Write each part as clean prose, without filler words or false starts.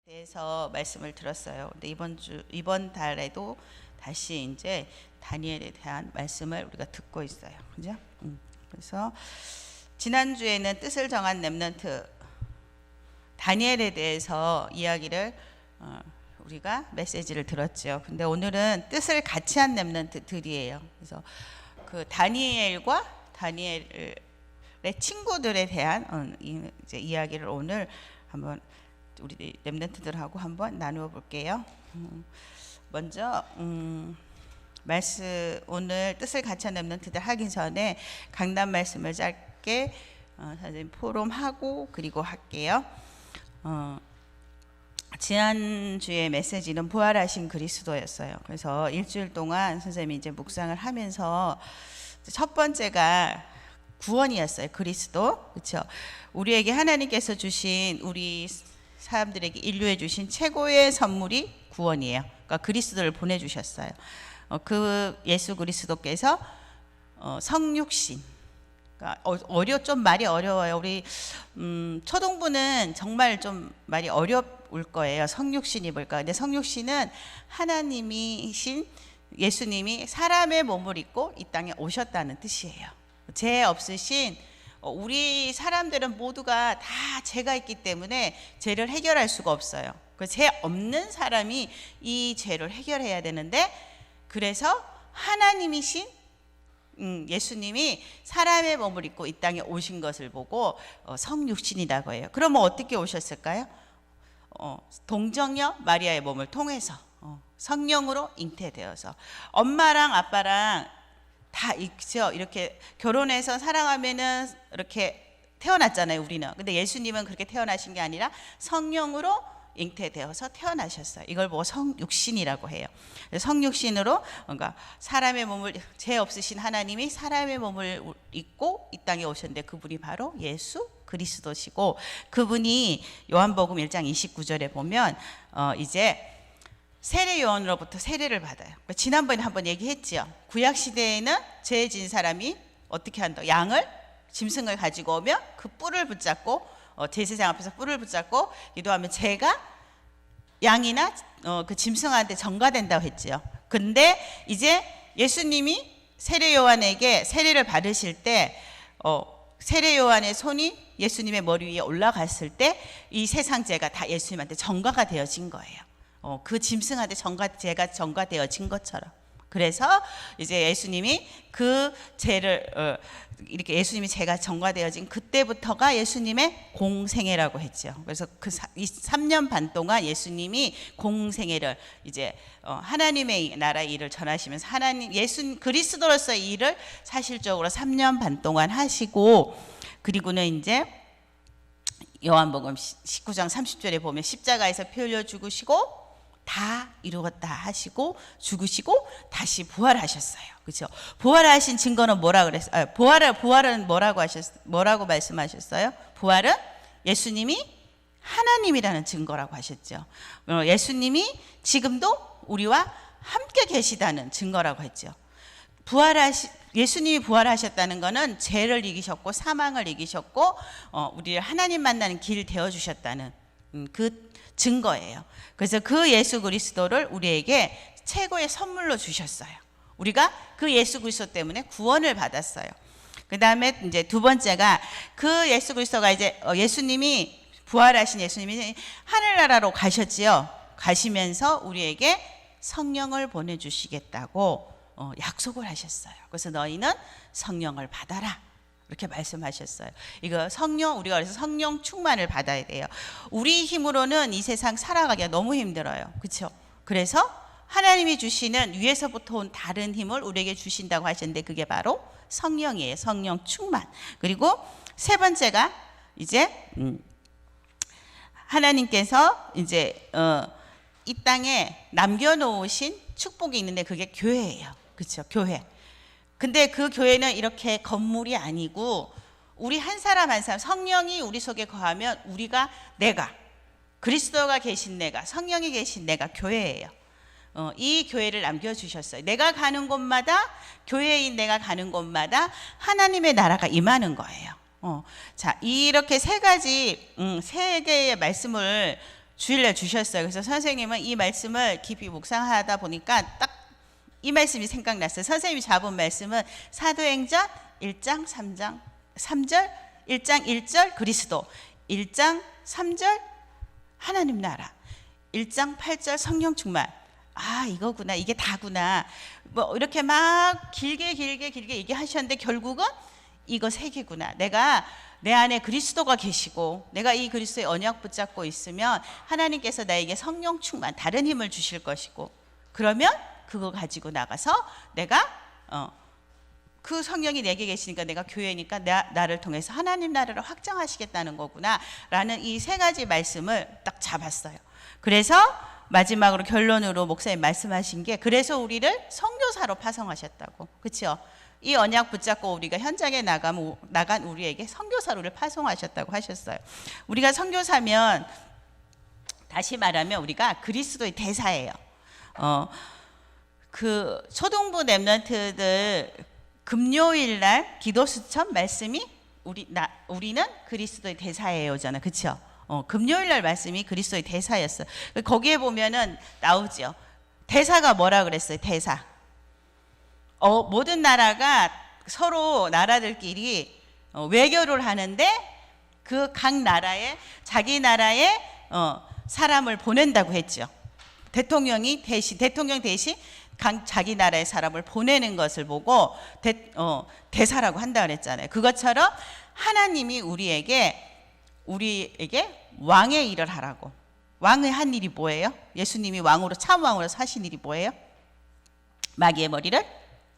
대해서 말씀을 들었어요. 근데 이번 달에도 다시 이제 다니엘에 대한 말씀을 우리가 듣고 있어요. 그죠? 그래서 지난주에는 뜻을 정한 렘넌트 다니엘에 대해서 이야기를 우리가 메시지를 들었죠. 근데 오늘은 뜻을 같이 한 렘넌트들이에요. 그래서 그 다니엘과 다니엘의 친구들에 대한 이제 이야기를 오늘 한번 우리 렘넌트들하고 한번 나누어 볼게요. 먼저 말씀 오늘 뜻을 같이 한 렘넌트들 하기 전에 강단 말씀을 짧게 선생님 포럼하고 그리고 할게요. 지난주에 메시지는 부활하신 그리스도였어요. 그래서 일주일 동안 선생님이 이제 묵상을 하면서 첫 번째가 구원이었어요. 그리스도. 그렇죠? 우리에게 하나님께서 주신 우리 사람들에게 인류에 주신 최고의 선물이 구원이에요. 그러니까 그리스도를 보내주셨어요. 그 예수 그리스도께서 성육신. 그러니까 좀 말이 어려워요. 우리 초등부는 정말 좀 말이 어려울 거예요. 성육신이 뭘까? 근데 성육신은 하나님이신 예수님이 사람의 몸을 입고 이 땅에 오셨다는 뜻이에요. 죄 없으신 우리 사람들은 모두가 다 죄가 있기 때문에 죄를 해결할 수가 없어요. 그 죄 없는 사람이 이 죄를 해결해야 되는데, 그래서 하나님이신 예수님이 사람의 몸을 입고 이 땅에 오신 것을 보고 성육신이라고 해요. 그러면 어떻게 오셨을까요? 동정녀 마리아의 몸을 통해서 성령으로 잉태되어서 엄마랑 아빠랑 다 있죠. 이렇게 결혼해서 사랑하면은 이렇게 태어났잖아요, 우리는. 근데 예수님은 그렇게 태어나신 게 아니라 성령으로 잉태되어서 태어나셨어요. 이걸 보고 성육신이라고 해요. 성육신으로, 그러니까 사람의 몸을, 죄 없으신 하나님이 사람의 몸을 입고 이 땅에 오셨는데 그분이 바로 예수 그리스도시고, 그분이 요한복음 1장 29절에 보면 이제 세례 요한으로부터 세례를 받아요. 지난번에 한번 얘기했죠. 구약 시대에는 죄 진 사람이 어떻게 한다? 양을, 짐승을 가지고 오면 그 뿔을 붙잡고 제사장 앞에서 뿔을 붙잡고 기도하면 죄가 양이나 그 짐승한테 전가된다고 했죠. 근데 이제 예수님이 세례 요한에게 세례를 받으실 때 세례 요한의 손이 예수님의 머리 위에 올라갔을 때 이 세상 죄가 다 예수님한테 전가가 되어진 거예요. 그 짐승한테 죄가 전가되어진 것처럼. 그래서 이제 예수님이 그 죄를 이렇게 예수님이 죄가 전가되어진 그때부터가 예수님의 공생애라고 했죠. 그래서 그 3년 반 동안 예수님이 공생애를 이제 하나님의 나라의 일을 전하시면서 예수 그리스도로서의 일을 사실적으로 3년 반 동안 하시고, 그리고는 이제 요한복음 19장 30절에 보면 십자가에서 피 흘려 죽으시고 다 이루었다 하시고 죽으시고 다시 부활하셨어요. 그렇죠? 부활하신 증거는 뭐라 그랬어요? 부활은 뭐라고 말씀하셨어요? 부활은 예수님이 하나님이라는 증거라고 하셨죠. 예수님이 지금도 우리와 함께 계시다는 증거라고 했죠. 예수님이 부활하셨다는 것은 죄를 이기셨고 사망을 이기셨고 우리를 하나님 만나는 길 되어 주셨다는 그 증거예요. 그래서 그 예수 그리스도를 우리에게 최고의 선물로 주셨어요. 우리가 그 예수 그리스도 때문에 구원을 받았어요. 그 다음에 이제 두 번째가 그 예수 그리스도가 이제 예수님이 부활하신 예수님이 하늘나라로 가셨지요. 가시면서 우리에게 성령을 보내주시겠다고 약속을 하셨어요. 그래서 너희는 성령을 받아라, 이렇게 말씀하셨어요. 이거 우리가 그래서 성령 충만을 받아야 돼요. 우리 힘으로는 이 세상 살아가기가 너무 힘들어요. 그렇죠? 그래서 하나님이 주시는 위에서부터 온 다른 힘을 우리에게 주신다고 하셨는데 그게 바로 성령이에요. 성령 충만. 그리고 세 번째가 이제 하나님께서 이제 이 땅에 남겨놓으신 축복이 있는데 그게 교회예요. 그렇죠? 교회. 근데 그 교회는 이렇게 건물이 아니고 우리 한 사람 한 사람, 성령이 우리 속에 거하면 내가 그리스도가 계신 내가, 성령이 계신 내가 교회예요. 이 교회를 남겨주셨어요. 내가 가는 곳마다, 교회인 내가 가는 곳마다 하나님의 나라가 임하는 거예요. 자, 이렇게 세 개의 말씀을 주일날 주셨어요. 그래서 선생님은 이 말씀을 깊이 묵상하다 보니까 딱 이 말씀이 생각났어요. 선생님이 잡은 말씀은 사도행전 1장 3절 1장 1절 그리스도, 1장 3절 하나님 나라, 1장 8절 성령 충만. 아, 이거구나, 이게 다구나. 뭐 이렇게 막 길게 얘기하셨는데 결국은 이거 세 개구나. 내가 내 안에 그리스도가 계시고 내가 이 그리스도의 언약 붙잡고 있으면 하나님께서 나에게 성령 충만, 다른 힘을 주실 것이고, 그러면 그거 가지고 나가서 내가 그 성령이 내게 계시니까 내가 교회니까 나를 통해서 하나님 나라를 확장하시겠다는 거구나 라는 이 세 가지 말씀을 딱 잡았어요. 그래서 마지막으로 결론으로 목사님 말씀하신 게, 그래서 우리를 선교사로 파송하셨다고. 그렇죠? 이 언약 붙잡고 우리가 현장에 나간 우리에게 선교사로를 파송하셨다고 하셨어요. 우리가 선교사면, 다시 말하면 우리가 그리스도의 대사예요. 그 초등부 랩런트들 금요일 날 기도 수첩 말씀이 우리는 그리스도의 대사예요잖아. 그렇죠? 금요일 날 말씀이 그리스도의 대사였어요. 거기에 보면은 나오죠. 대사가 뭐라 그랬어요? 대사. 모든 나라가 서로 나라들끼리 외교를 하는데 그 각 나라에 자기 나라에 사람을 보낸다고 했죠. 대통령 대신 자기 나라의 사람을 보내는 것을 보고 대사라고 한다 그랬잖아요. 그것처럼 하나님이 우리에게 왕의 일을 하라고. 왕의 한 일이 뭐예요? 예수님이 왕으로, 참 왕으로 사신 일이 뭐예요? 마귀의 머리를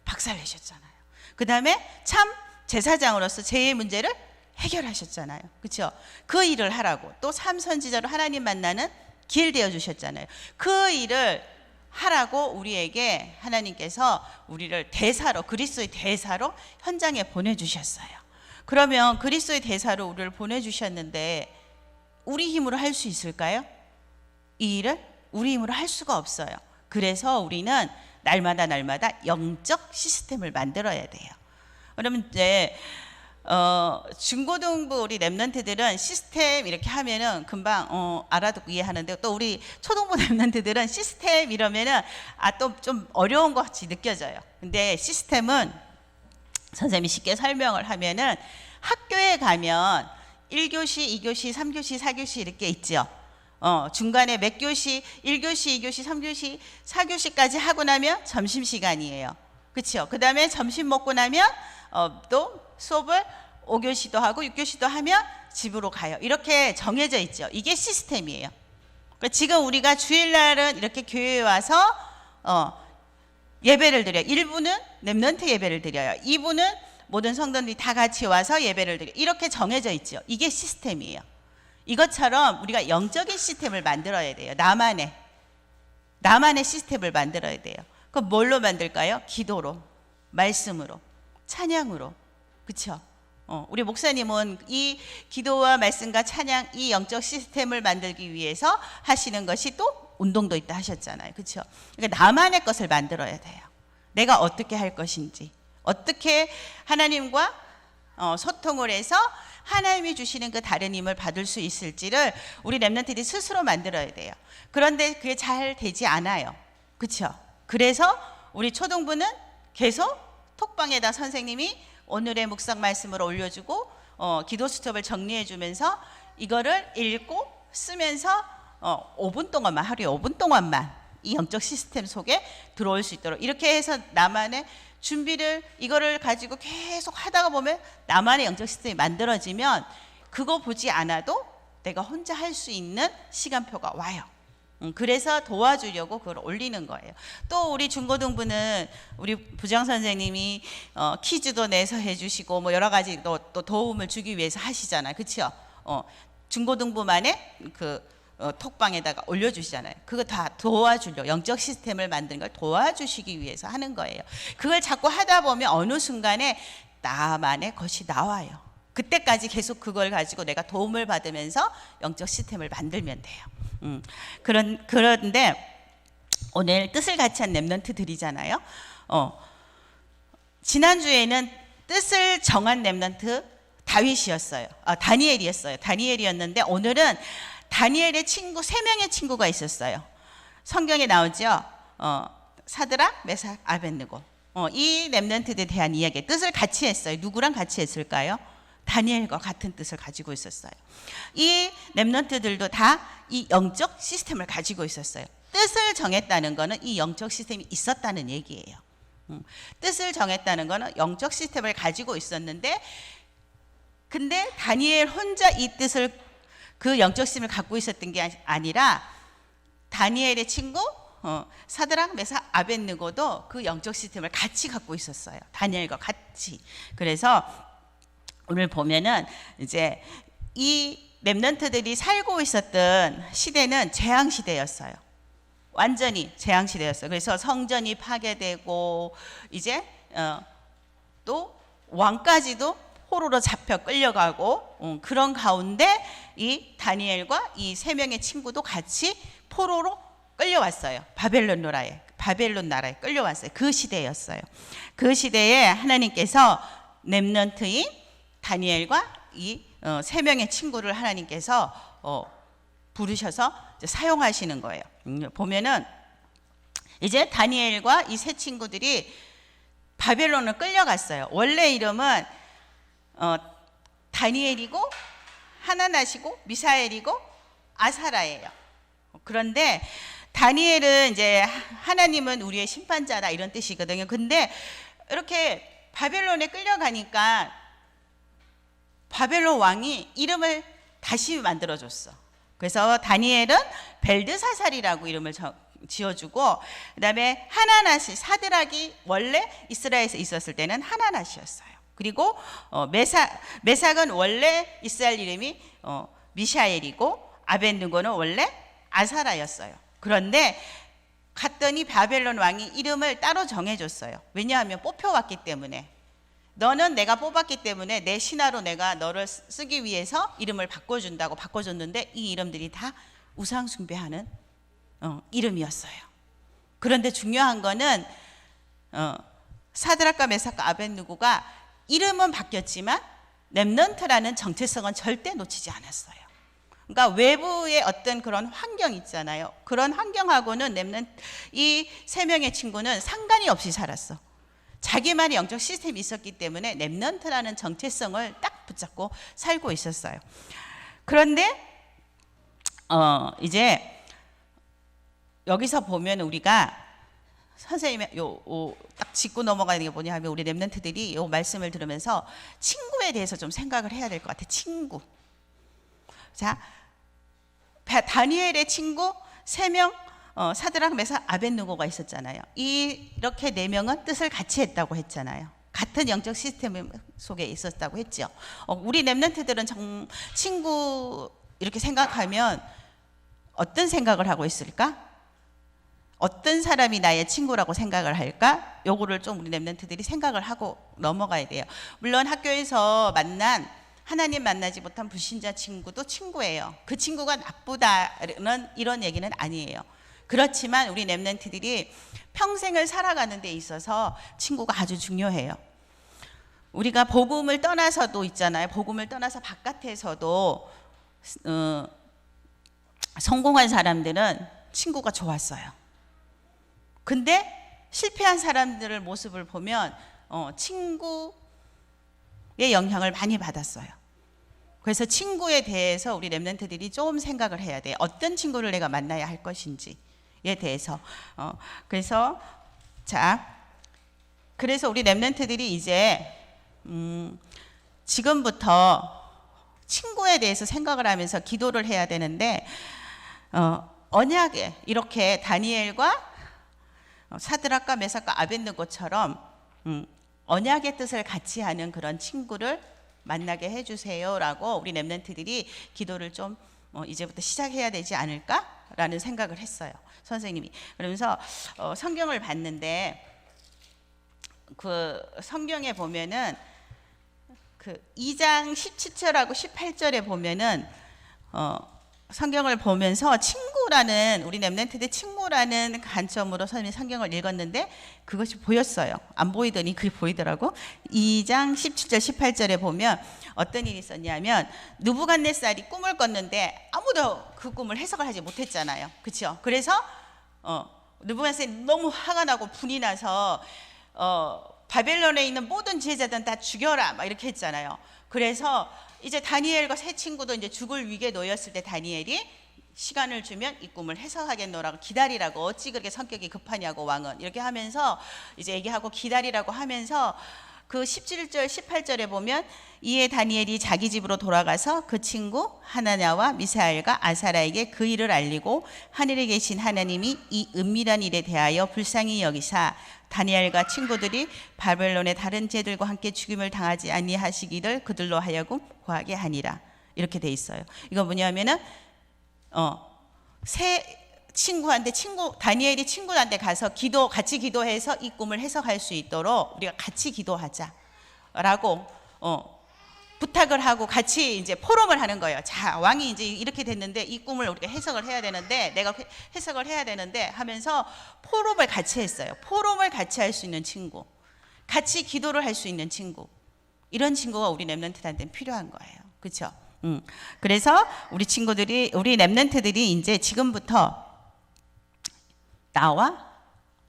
박살내셨잖아요. 그 다음에 참 제사장으로서 죄의 문제를 해결하셨잖아요. 그렇죠? 그 일을 하라고. 또 참 선지자로 하나님 만나는 길 되어 주셨잖아요. 그 일을 하라고 우리에게 하나님께서 우리를 대사로, 그리스도의 대사로 현장에 보내주셨어요. 그러면 그리스도의 대사로 우리를 보내주셨는데 우리 힘으로 할 수 있을까요? 이 일을 우리 힘으로 할 수가 없어요. 그래서 우리는 날마다 영적 시스템을 만들어야 돼요. 그러면 이제 중고등부 우리 랩런트들은 시스템 이렇게 하면은 금방 알아듣고 이해하는데, 또 우리 초등부 랩런트들은 시스템 이러면은 또 좀 어려운 것 같이 느껴져요. 근데 시스템은 선생님이 쉽게 설명을 하면은 학교에 가면 1교시, 2교시, 3교시, 4교시 이렇게 있죠. 중간에 몇 교시, 1교시, 2교시, 3교시, 4교시까지 하고 나면 점심시간이에요. 그렇죠? 그 다음에 점심 먹고 나면 또 수업을 5교시도 하고 6교시도 하면 집으로 가요. 이렇게 정해져 있죠. 이게 시스템이에요. 그러니까 지금 우리가 주일날은 이렇게 교회에 와서 예배를 드려요. 1부는 랩런트 예배를 드려요. 2부는 모든 성도들이 다 같이 와서 예배를 드려요. 이렇게 정해져 있죠. 이게 시스템이에요. 이것처럼 우리가 영적인 시스템을 만들어야 돼요. 나만의 시스템을 만들어야 돼요. 그럼 뭘로 만들까요? 기도로, 말씀으로, 찬양으로. 그렇죠? 우리 목사님은 이 기도와 말씀과 찬양, 이 영적 시스템을 만들기 위해서 하시는 것이 또 운동도 있다 하셨잖아요. 그렇죠? 그러니까 나만의 것을 만들어야 돼요. 내가 어떻게 할 것인지, 어떻게 하나님과 소통을 해서 하나님이 주시는 그 다른 힘을 받을 수 있을지를 우리 랩런트들이 스스로 만들어야 돼요. 그런데 그게 잘 되지 않아요. 그렇죠? 그래서 우리 초등부는 계속 톡방에다 선생님이 오늘의 묵상 말씀을 올려주고 기도 수첩을 정리해주면서 이거를 읽고 쓰면서 5분 동안만, 하루에 5분 동안만 이 영적 시스템 속에 들어올 수 있도록 이렇게 해서 나만의 준비를, 이거를 가지고 계속 하다가 보면 나만의 영적 시스템이 만들어지면 그거 보지 않아도 내가 혼자 할 수 있는 시간표가 와요. 그래서 도와주려고 그걸 올리는 거예요. 또 우리 중고등부는 우리 부장 선생님이 퀴즈도 내서 해주시고 뭐 여러 가지 또 도움을 주기 위해서 하시잖아요. 그렇죠? 중고등부만의 그 톡방에다가 올려주시잖아요. 그거 다 도와주려, 영적 시스템을 만드는 걸 도와주시기 위해서 하는 거예요. 그걸 자꾸 하다 보면 어느 순간에 나만의 것이 나와요. 그때까지 계속 그걸 가지고 내가 도움을 받으면서 영적 시스템을 만들면 돼요. 그런데 오늘 뜻을 같이 한 랩런트들이잖아요. 지난주에는 뜻을 정한 랩런트 다윗이었어요. 다니엘이었어요. 다니엘이었는데 오늘은 다니엘의 친구 3명의 친구가 있었어요. 성경에 나오죠. 사드락, 메삭, 아벳느고. 이 렘넌트들에 대한 이야기, 뜻을 같이 했어요. 누구랑 같이 했을까요? 다니엘과 같은 뜻을 가지고 있었어요. 이 렘넌트들도 다 이 영적 시스템을 가지고 있었어요. 뜻을 정했다는 것은 이 영적 시스템이 있었다는 얘기예요. 뜻을 정했다는 것은 영적 시스템을 가지고 있었는데, 근데 다니엘 혼자 이 뜻을, 그 영적 시스템을 갖고 있었던 게 아니라 다니엘의 친구 사드락, 메삭, 아벳느고도 그 영적 시스템을 같이 갖고 있었어요. 다니엘과 같이. 그래서 오늘 보면은 이제 이 렘넌트들이 살고 있었던 시대는 재앙 시대였어요. 완전히 재앙 시대였어요. 그래서 성전이 파괴되고 이제 또 왕까지도 포로로 잡혀 끌려가고 그런 가운데 이 다니엘과 이 3명의 친구도 같이 포로로 끌려왔어요. 바벨론 나라에 끌려왔어요. 그 시대였어요. 그 시대에 하나님께서 렘넌트인 다니엘과 이 3명의 친구를 하나님께서 부르셔서 이제 사용하시는 거예요. 보면은 이제 다니엘과 이 세 친구들이 바벨론을 끌려갔어요. 원래 이름은 다니엘이고 하나낫이고 미사엘이고 아사라예요. 그런데 다니엘은 이제 하나님은 우리의 심판자다 이런 뜻이거든요. 근데 이렇게 바벨론에 끌려가니까 바벨론 왕이 이름을 다시 만들어줬어. 그래서 다니엘은 벨드사살이라고 이름을 지어주고, 그 다음에 하나낫이, 사드락이 원래 이스라엘에서 있었을 때는 하나낫이었어요. 그리고 메삭은 원래 이스라엘 이름이 미샤엘이고, 아벳느고는 원래 아사라였어요. 그런데 갔더니 바벨론 왕이 이름을 따로 정해줬어요. 왜냐하면 뽑혀왔기 때문에. 너는 내가 뽑았기 때문에 내 신하로 내가 너를 쓰기 위해서 이름을 바꿔준다고 바꿔줬는데, 이 이름들이 다 우상 숭배하는 이름이었어요. 그런데 중요한 거는 사드락과 메삭과 아벳느고가 이름은 바뀌었지만 렘넌트라는 정체성은 절대 놓치지 않았어요. 그러니까 외부의 어떤 그런 환경 있잖아요. 그런 환경하고는 렘넌트, 이 3명의 친구는 상관이 없이 살았어. 자기만의 영적 시스템이 있었기 때문에 렘넌트라는 정체성을 딱 붙잡고 살고 있었어요. 그런데 이제 여기서 보면 우리가 선생님의 딱 짚고 넘어가는 게 뭐냐 하면, 우리 렘넌트들이 이 말씀을 들으면서 친구에 대해서 좀 생각을 해야 될 것 같아요. 친구. 자, 다니엘의 친구 3명, 사드락, 메삭, 아벳느고가 있었잖아요. 이렇게 4명은 뜻을 같이 했다고 했잖아요. 같은 영적 시스템 속에 있었다고 했죠. 우리 렘넌트들은 친구 이렇게 생각하면 어떤 생각을 하고 있을까? 어떤 사람이 나의 친구라고 생각을 할까? 요거를 좀 우리 렘넌트들이 생각을 하고 넘어가야 돼요. 물론 학교에서 만난, 하나님 만나지 못한 불신자 친구도 친구예요. 그 친구가 나쁘다는 이런 얘기는 아니에요. 그렇지만 우리 렘넌트들이 평생을 살아가는 데 있어서 친구가 아주 중요해요. 우리가 복음을 떠나서도 있잖아요. 복음을 떠나서 바깥에서도 성공한 사람들은 친구가 좋았어요. 근데 실패한 사람들의 모습을 보면 친구의 영향을 많이 받았어요. 그래서 친구에 대해서 우리 렘넌트들이 좀 생각을 해야 돼요. 어떤 친구를 내가 만나야 할 것인지에 대해서. 그래서 우리 렘넌트들이 이제 지금부터 친구에 대해서 생각을 하면서 기도를 해야 되는데, 언약에 이렇게 다니엘과 사드락과 메삭과 아벳느고처럼 언약의 뜻을 같이 하는 그런 친구를 만나게 해주세요라고 우리 렘넌트들이 기도를 좀 이제부터 시작해야 되지 않을까라는 생각을 했어요. 선생님이. 그러면서 성경을 봤는데, 그 성경에 보면은 그 2장 17절하고 18절에 보면은 성경을 보면서 친구라는, 우리 렘넌트들 친구라는 관점으로 선생님이 성경을 읽었는데 그것이 보였어요. 안 보이더니 그게 보이더라고. 2장 17절 18절에 보면 어떤 일이 있었냐면 느부갓네살이 꿈을 꿨는데 아무도 그 꿈을 해석을 하지 못했잖아요. 그렇죠? 그래서 느부갓네살이 너무 화가 나고 분이 나서 바벨론에 있는 모든 제자들은 다 죽여라 막 이렇게 했잖아요. 그래서 이제 다니엘과 세 친구도 이제 죽을 위기에 놓였을 때 다니엘이 시간을 주면 이 꿈을 해석하겠노라고, 기다리라고, 어찌 그렇게 성격이 급하냐고 왕은 이렇게 하면서 이제 얘기하고 기다리라고 하면서 그 17절 18절에 보면 이에 다니엘이 자기 집으로 돌아가서 그 친구 하나냐와 미사엘과 아사라에게 그 일을 알리고 하늘에 계신 하나님이 이 은밀한 일에 대하여 불쌍히 여기사 다니엘과 친구들이 바벨론의 다른 제들과 함께 죽임을 당하지 아니하시기를 그들로 하여금 구하게 하니라. 이렇게 돼 있어요. 이거 뭐냐면은 새 친구한테 다니엘이 친구한테 가서 같이 기도해서 이 꿈을 해석할 수 있도록 우리가 같이 기도하자라고 부탁을 하고 같이 이제 포럼을 하는 거예요. 자, 왕이 이제 이렇게 됐는데 이 꿈을 우리가 해석을 해야 되는데, 내가 해석을 해야 되는데 하면서 포럼을 같이 했어요. 포럼을 같이 할 수 있는 친구, 같이 기도를 할 수 있는 친구, 이런 친구가 우리 렘넌트한테는 필요한 거예요. 그렇죠? 그래서 우리 렘넌트들이 이제 지금부터 나와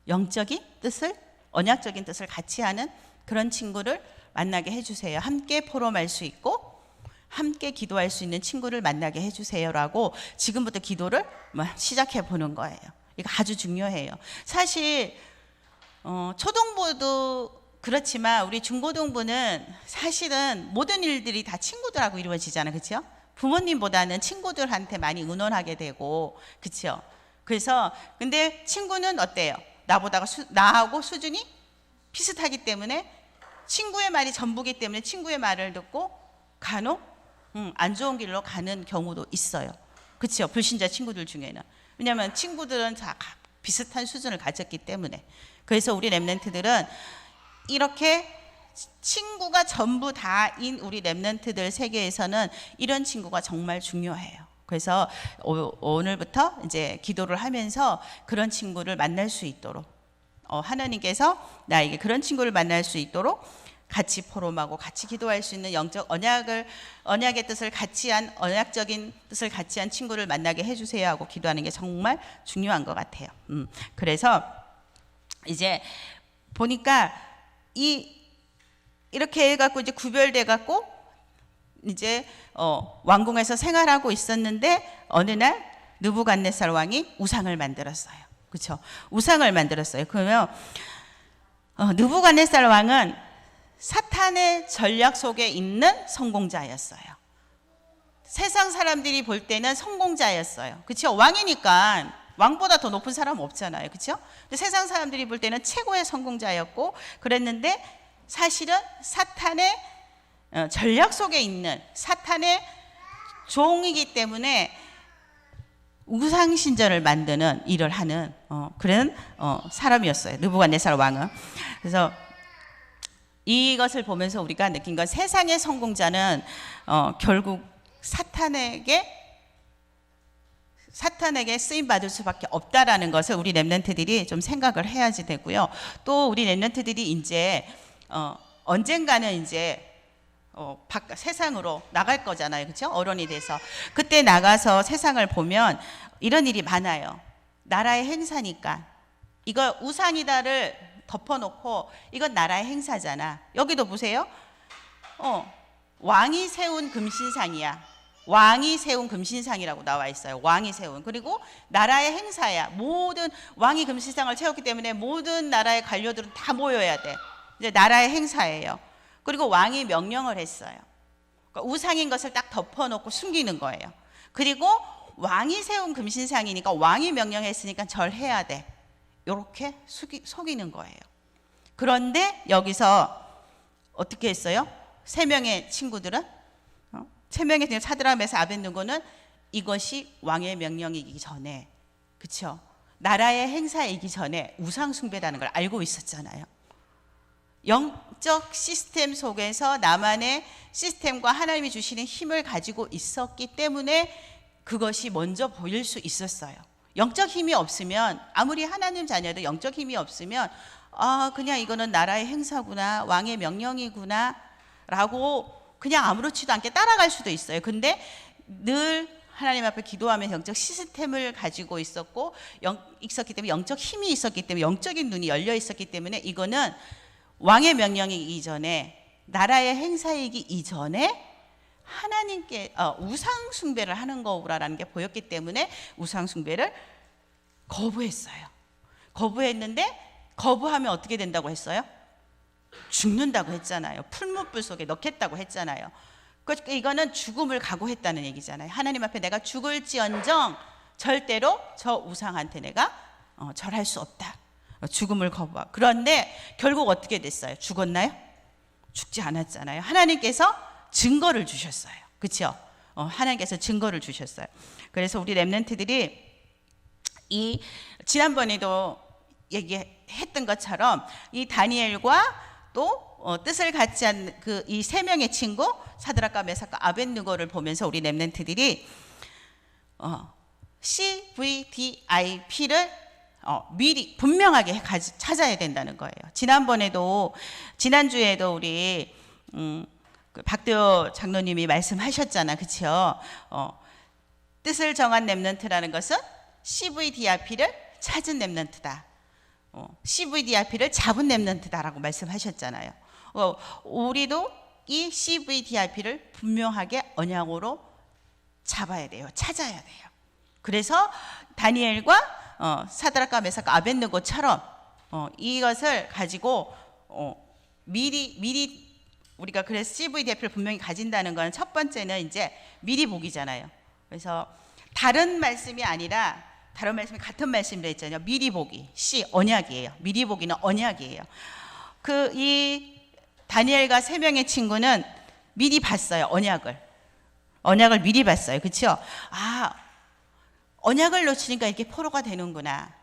영적인 뜻을, 언약적인 뜻을 같이 하는 그런 친구를 만나게 해주세요. 함께 포럼할 수 있고 함께 기도할 수 있는 친구를 만나게 해주세요라고 지금부터 기도를 시작해 보는 거예요. 이거 아주 중요해요. 사실 초등부도 그렇지만 우리 중고등부는 사실은 모든 일들이 다 친구들하고 이루어지잖아요. 그렇죠? 부모님보다는 친구들한테 많이 의논하게 되고, 그렇죠? 그래서 근데 친구는 어때요? 나하고 수준이 비슷하기 때문에 친구의 말이 전부기 때문에 친구의 말을 듣고 간혹 안 좋은 길로 가는 경우도 있어요. 그렇죠? 불신자 친구들 중에는. 왜냐하면 친구들은 다 비슷한 수준을 가졌기 때문에. 그래서 우리 렘넌트들은 이렇게 친구가 전부 다인 우리 렘넌트들 세계에서는 이런 친구가 정말 중요해요. 그래서 오늘부터 이제 기도를 하면서 그런 친구를 만날 수 있도록 하나님께서 나에게 그런 친구를 만날 수 있도록 같이 포럼하고 같이 기도할 수 있는 영적 언약의 뜻을 같이 한, 언약적인 뜻을 같이 한 친구를 만나게 해주세요 하고 기도하는 게 정말 중요한 것 같아요. 그래서 이제 보니까 이렇게 해갖고 이제 구별돼 갖고 이제 왕궁에서 생활하고 있었는데 어느 날 느부갓네살 왕이 우상을 만들었어요. 그렇죠? 우상을 만들었어요. 그러면 느부갓네살 왕은 사탄의 전략 속에 있는 성공자였어요. 세상 사람들이 볼 때는 성공자였어요. 그렇죠? 왕이니까 왕보다 더 높은 사람 없잖아요. 그렇죠? 세상 사람들이 볼 때는 최고의 성공자였고 그랬는데 사실은 사탄의 전략 속에 있는 사탄의 종이기 때문에 우상신전을 만드는 일을 하는 그런 사람이었어요. 느부갓네살 왕은. 그래서 이것을 보면서 우리가 느낀 건 세상의 성공자는 결국 사탄에게 쓰임 받을 수밖에 없다라는 것을 우리 렘넌트들이 좀 생각을 해야지 되고요. 또 우리 렘넌트들이 이제 언젠가는 이제 세상으로 나갈 거잖아요. 그렇죠? 어른이 돼서 그때 나가서 세상을 보면 이런 일이 많아요. 나라의 행사니까 이거 우상이다를 덮어놓고 이건 나라의 행사잖아. 여기도 보세요. 왕이 세운 금신상이야. 왕이 세운 금신상이라고 나와 있어요. 왕이 세운. 그리고 나라의 행사야. 모든 왕이 금신상을 채웠기 때문에 모든 나라의 관료들은 다 모여야 돼. 이제 나라의 행사예요. 그리고 왕이 명령을 했어요. 그러니까 우상인 것을 딱 덮어놓고 숨기는 거예요. 그리고 왕이 세운 금신상이니까 왕이 명령했으니까 절해야 돼. 이렇게 속이는 거예요. 그런데 여기서 어떻게 했어요? 세 명의 친구들은 세 명의 친구 사드락 메삭 아벳느고는 이것이 왕의 명령이기 전에, 그렇죠? 나라의 행사이기 전에 우상 숭배라는 걸 알고 있었잖아요. 영적 시스템 속에서 나만의 시스템과 하나님이 주시는 힘을 가지고 있었기 때문에 그것이 먼저 보일 수 있었어요. 영적 힘이 없으면, 아무리 하나님 자녀도 영적 힘이 없으면 그냥 이거는 나라의 행사구나, 왕의 명령이구나 라고 그냥 아무렇지도 않게 따라갈 수도 있어요. 근데 늘 하나님 앞에 기도하면 영적 시스템을 가지고 있었기 때문에, 영적 힘이 있었기 때문에, 영적인 눈이 열려 있었기 때문에 이거는 왕의 명령이기 이전에, 나라의 행사이기 이전에 하나님께 우상 숭배를 하는 거라는 게 보였기 때문에 우상 숭배를 거부했어요. 거부했는데, 거부하면 어떻게 된다고 했어요? 죽는다고 했잖아요. 풀무불 속에 넣겠다고 했잖아요. 이거는 죽음을 각오했다는 얘기잖아요. 하나님 앞에 내가 죽을지언정 절대로 저 우상한테 내가 절할 수 없다. 죽음을 거부하고. 그런데 결국 어떻게 됐어요? 죽었나요? 죽지 않았잖아요. 하나님께서 증거를 주셨어요. 그렇죠? 하나님께서 증거를 주셨어요. 그래서 우리 렘넌트들이 이 지난번에도 얘기했던 것처럼 이 다니엘과 또 뜻을 같지 않는 그 이 세 명의 친구 사드락과 메삭과 아벳느고를 보면서 우리 렘넌트들이 CVDIP를 미리 분명하게 찾아야 된다는 거예요. 지난주에도 우리 그 박대호 장로님이 말씀하셨잖아, 그렇죠? 뜻을 정한 렘넌트라는 것은 CVDIP를 찾은 렘넌트다. CVDIP를 잡은 렘넌트다라고 말씀하셨잖아요. 우리도 이 CVDIP를 분명하게 언약으로 잡아야 돼요. 찾아야 돼요. 그래서 다니엘과 사드락과 메삭과 아벳느고처럼 이것을 가지고 미리 우리가 그래서 CVDIP를 분명히 가진다는 건 첫 번째는 이제 미리 보기잖아요. 그래서 다른 말씀이 아니라, 다른 말씀이 같은 말씀이라 했잖아요. 미리 보기, 언약이에요. 미리 보기는 언약이에요. 이 다니엘과 세 명의 친구는 미리 봤어요. 언약을 미리 봤어요. 그렇죠? 언약을 놓치니까 이렇게 포로가 되는구나.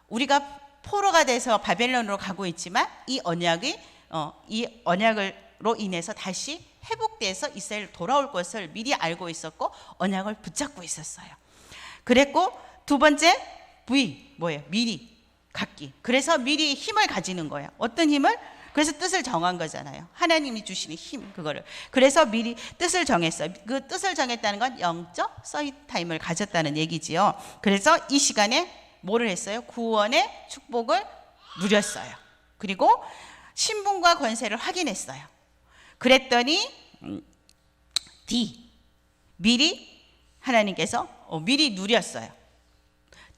우리가 포로가 돼서 바벨론으로 가고 있지만 이 언약으로 인해서 다시 회복돼서 이스라엘 돌아올 것을 미리 알고 있었고 언약을 붙잡고 있었어요. 그랬고 두 번째 V 뭐예요? 미리 갖기. 그래서 미리 힘을 가지는 거예요. 어떤 힘을? 그래서 뜻을 정한 거잖아요. 하나님이 주시는 힘, 그거를. 그래서 미리 뜻을 정했어요. 그 뜻을 정했다는 건 영적 서밋타임을 가졌다는 얘기지요. 그래서 이 시간에 뭐를 했어요? 구원의 축복을 누렸어요. 그리고 신분과 권세를 확인했어요. 그랬더니 D, 미리 하나님께서 미리 누렸어요.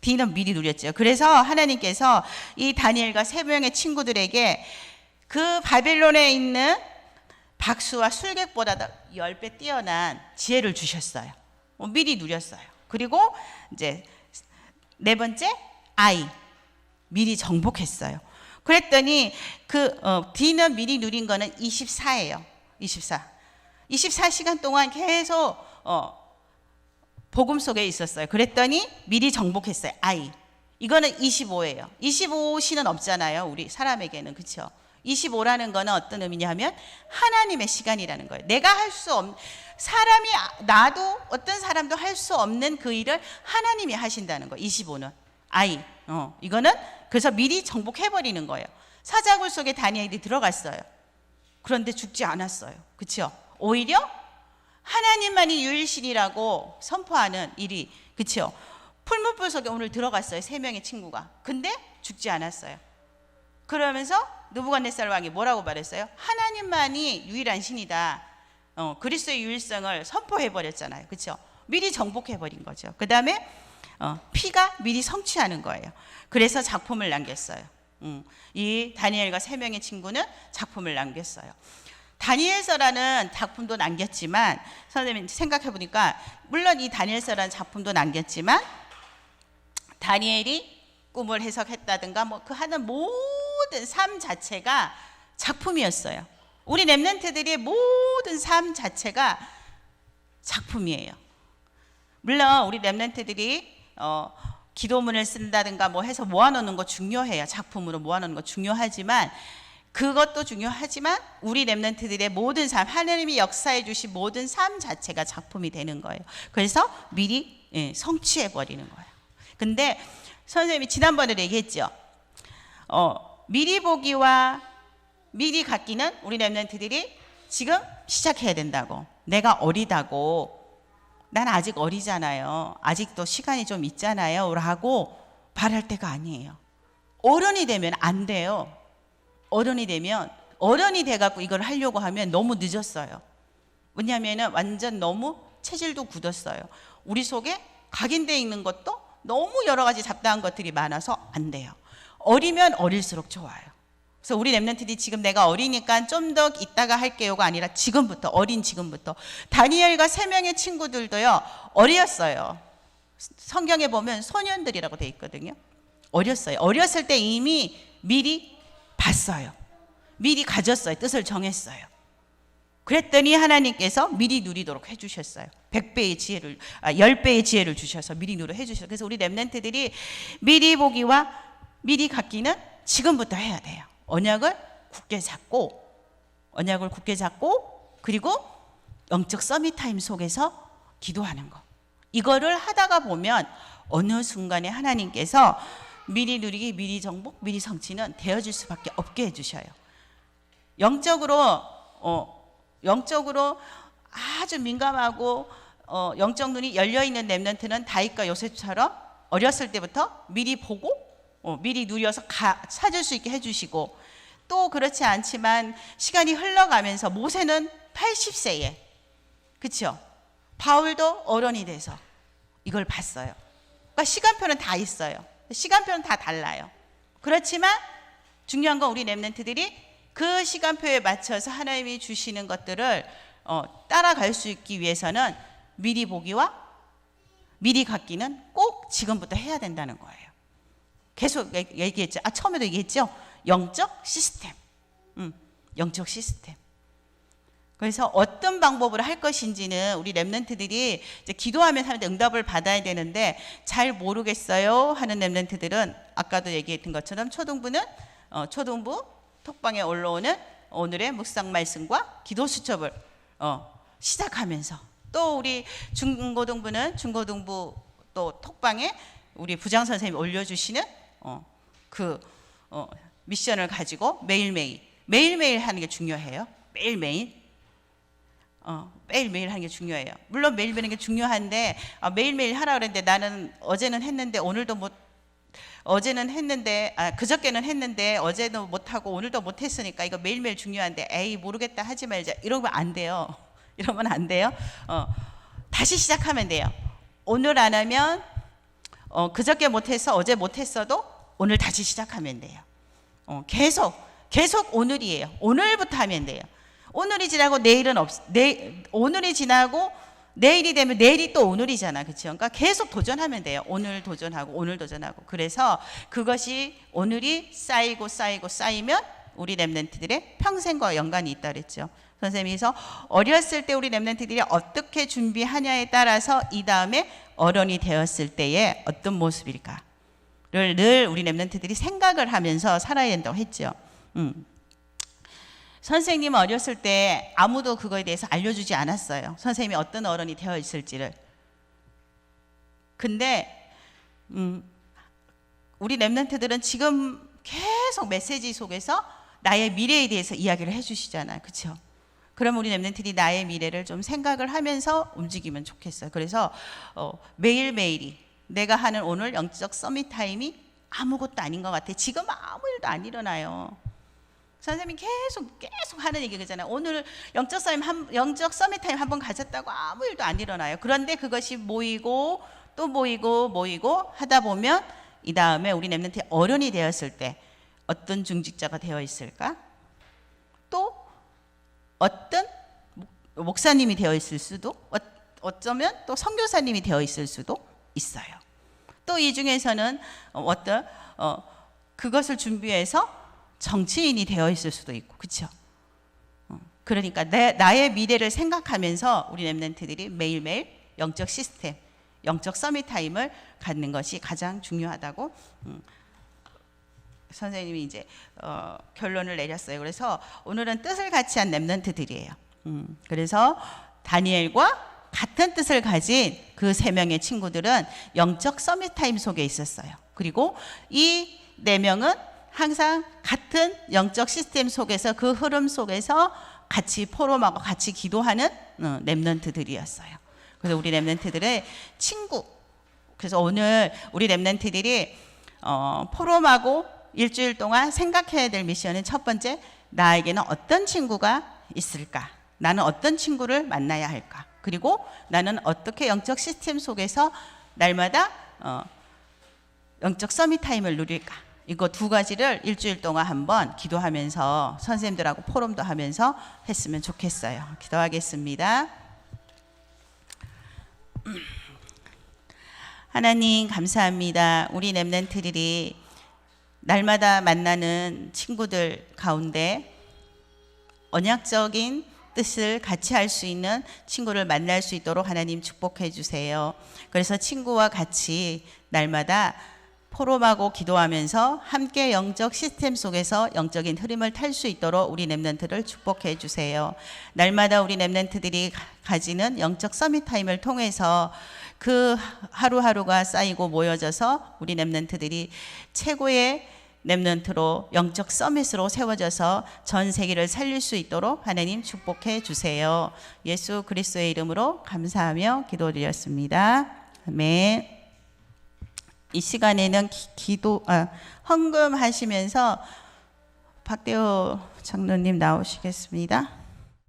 D는 미리 누렸죠. 그래서 하나님께서 이 다니엘과 세 명의 친구들에게 그 바벨론에 있는 박수와 술객보다 10배 뛰어난 지혜를 주셨어요. 미리 누렸어요. 그리고 이제 네 번째 I, 미리 정복했어요. 그랬더니 D는 미리 누린 거는 24예요. 24시간 동안 계속 복음 속에 있었어요. 그랬더니 미리 정복했어요. I. 이거는 25예요. 25시는 없잖아요. 우리 사람에게는. 그렇죠? 25라는 거는 어떤 의미냐면 하나님의 시간이라는 거예요. 내가 할 수 없는, 나도 어떤 사람도 할 수 없는 그 일을 하나님이 하신다는 거예요. 25는 I. 이거는 그래서 미리 정복해버리는 거예요. 사자굴 속에 다니엘이 들어갔어요. 그런데 죽지 않았어요. 그렇죠? 오히려 하나님만이 유일신이라고 선포하는 일이, 그렇죠? 풀무불 속에 오늘 들어갔어요. 세 명의 친구가. 근데 죽지 않았어요. 그러면서 느부갓네살 왕이 뭐라고 말했어요? 하나님만이 유일한 신이다. 그리스도의 유일성을 선포해버렸잖아요. 그렇죠? 미리 정복해버린 거죠. 그 다음에 피가 미리 성취하는 거예요. 그래서 작품을 남겼어요. 이 다니엘과 세 명의 친구는 작품을 남겼어요. 다니엘서라는 작품도 남겼지만, 선생님 생각해보니까 물론 이 다니엘서라는 작품도 남겼지만 다니엘이 꿈을 해석했다든가 그 하는 모든 삶 자체가 작품이었어요. 우리 렘넌트들의 모든 삶 자체가 작품이에요. 물론 우리 렘넌트들이 기도문을 쓴다든가 해서 모아놓는 거 중요해요. 작품으로 모아놓는 거 중요하지만 그것도 중요하지만 우리 렘넌트들의 모든 삶, 하나님이 역사해 주신 모든 삶 자체가 작품이 되는 거예요. 그래서 미리 성취해 버리는 거예요. 근데 선생님이 지난번에 얘기했죠. 미리 보기와 미리 갖기는 우리 렘넌트들이 지금 시작해야 된다고. 내가 어리다고. 난 아직 어리잖아요. 아직도 시간이 좀 있잖아요. 라고 말할 때가 아니에요. 어른이 되면 안 돼요. 어른이 돼갖고 이걸 하려고 하면 너무 늦었어요. 왜냐하면 완전 너무 체질도 굳었어요. 우리 속에 각인되어 있는 것도 너무 여러 가지 잡다한 것들이 많아서 안 돼요. 어리면 어릴수록 좋아요. 그래서 우리 렘넌트들이 지금 내가 어리니까 좀 더 이따가 할게요가 아니라 지금부터, 어린 지금부터. 다니엘과 3명의 친구들도요, 어렸어요. 성경에 보면 소년들이라고 돼 있거든요. 어렸어요. 어렸을 때 이미 미리 봤어요. 미리 가졌어요. 뜻을 정했어요. 그랬더니 하나님께서 미리 누리도록 해주셨어요. 10배의 지혜를 주셔서 미리 누려 해주셨어요. 그래서 우리 렘넌트들이 미리 보기와 미리 갖기는 지금부터 해야 돼요. 언약을 굳게 잡고 그리고 영적 서밋타임 속에서 기도하는 거. 이거를 하다가 보면 어느 순간에 하나님께서 미리 누리기, 미리 정복, 미리 성취는 되어질 수밖에 없게 해주셔요. 영적으로 아주 민감하고 영적 눈이 열려있는 렘넌트는 다윗과 요셉처럼 어렸을 때부터 미리 보고 미리 누려서 찾을 수 있게 해주시고, 또 그렇지 않지만 시간이 흘러가면서 모세는 80세에, 그렇죠? 바울도 어른이 돼서 이걸 봤어요. 그러니까 시간표는 다 있어요. 시간표는 다 달라요. 그렇지만 중요한 건 우리 렘넌트들이 그 시간표에 맞춰서 하나님이 주시는 것들을 따라갈 수 있기 위해서는 미리 보기와 미리 갖기는 꼭 지금부터 해야 된다는 거예요. 계속 얘기했죠. 처음에도 얘기했죠. 영적 시스템. 영적 시스템. 그래서 어떤 방법으로 할 것인지는 우리 렘넌트들이 이제 기도하면 하는데 응답을 받아야 되는데 잘 모르겠어요 하는 렘넌트들은 아까도 얘기했던 것처럼 초등부 톡방에 올라오는 오늘의 묵상 말씀과 기도 수첩을 시작하면서, 또 우리 중고등부는 중고등부 또 톡방에 우리 부장 선생님이 올려주시는 미션을 가지고 매일매일 하는 게 중요해요. 매일매일 하는 게 중요해요. 물론 매일매일 하는 게 중요한데 매일매일 하라 그랬는데 나는 어제는 했는데 오늘도 그저께는 했는데 어제도 못하고 오늘도 못했으니까 이거 매일매일 중요한데 에이 모르겠다 하지 말자, 이러면 안 돼요. 다시 시작하면 돼요. 오늘 안 하면 그저께 못해서 어제 못했어도 오늘 다시 시작하면 돼요. 계속 오늘이에요. 오늘부터 하면 돼요. 오늘이 지나고 오늘이 지나고 내일이 되면 내일이 또 오늘이잖아. 그렇죠? 그러니까 계속 도전하면 돼요. 오늘 도전하고. 그래서 그것이 오늘이 쌓이면 우리 렘넌트들의 평생과 연관이 있다 그랬죠. 선생님께서 어렸을 때 우리 렘넌트들이 어떻게 준비하냐에 따라서 이 다음에 어른이 되었을 때의 어떤 모습일까를 늘 우리 렘넌트들이 생각을 하면서 살아야 된다고 했죠. 선생님은 어렸을 때 아무도 그거에 대해서 알려주지 않았어요. 선생님이 어떤 어른이 되어 있을지를. 근데 우리 렘넌트들은 지금 계속 메시지 속에서 나의 미래에 대해서 이야기를 해주시잖아요. 그렇죠? 그럼 우리 렘넌트들이 나의 미래를 좀 생각을 하면서 움직이면 좋겠어요. 그래서 매일매일이 내가 하는 오늘 영적 서밋 타임이 아무것도 아닌 것 같아. 지금 아무 일도 안 일어나요. 선생님이 계속 하는 얘기잖아요. 오늘 영적 서밋 타임 한번 가졌다고 아무 일도 안 일어나요. 그런데 그것이 모이고 또 모이고 하다 보면 이 다음에 우리 렘넌트 어른이 되었을 때 어떤 중직자가 되어 있을까? 또 어떤 목사님이 되어 있을 수도, 어쩌면 또 선교사님이 되어 있을 수도 있어요. 또 이 중에서는 그것을 준비해서 정치인이 되어 있을 수도 있고, 그렇죠? 그러니까 나의 미래를 생각하면서 우리 렘넌트들이 매일매일 영적 시스템, 영적 서밋 타임을 갖는 것이 가장 중요하다고 선생님이 이제 결론을 내렸어요. 그래서 오늘은 뜻을 같이 한 렘넌트들이에요. 그래서 다니엘과 같은 뜻을 가진 그 세 명의 친구들은 영적 서밋 타임 속에 있었어요. 그리고 이 네 명은 항상 같은 영적 시스템 속에서 그 흐름 속에서 같이 포럼하고 같이 기도하는 렘넌트들이었어요. 그래서 우리 렘넌트들의 친구. 그래서 오늘 우리 렘넌트들이 포럼하고 일주일 동안 생각해야 될 미션은 첫 번째, 나에게는 어떤 친구가 있을까? 나는 어떤 친구를 만나야 할까? 그리고 나는 어떻게 영적 시스템 속에서 날마다 영적 서밋 타임을 누릴까? 이거 두 가지를 일주일 동안 한번 기도하면서 선생님들하고 포럼도 하면서 했으면 좋겠어요. 기도하겠습니다. 하나님 감사합니다. 우리 렘넌트들이 날마다 만나는 친구들 가운데 언약적인 뜻을 같이 할 수 있는 친구를 만날 수 있도록 하나님 축복해 주세요. 그래서 친구와 같이 날마다 포럼하고 기도하면서 함께 영적 시스템 속에서 영적인 흐름을 탈 수 있도록 우리 렘넌트를 축복해 주세요. 날마다 우리 렘넌트들이 가지는 영적 서밋 타임을 통해서 그 하루하루가 쌓이고 모여져서 우리 렘넌트들이 최고의 렘넌트로 영적 서밋으로 세워져서 전 세계를 살릴 수 있도록 하나님 축복해 주세요. 예수 그리스도의 이름으로 감사하며 기도드렸습니다. 아멘. 이 시간에는 헌금하시면서 박대호 장로님 나오시겠습니다.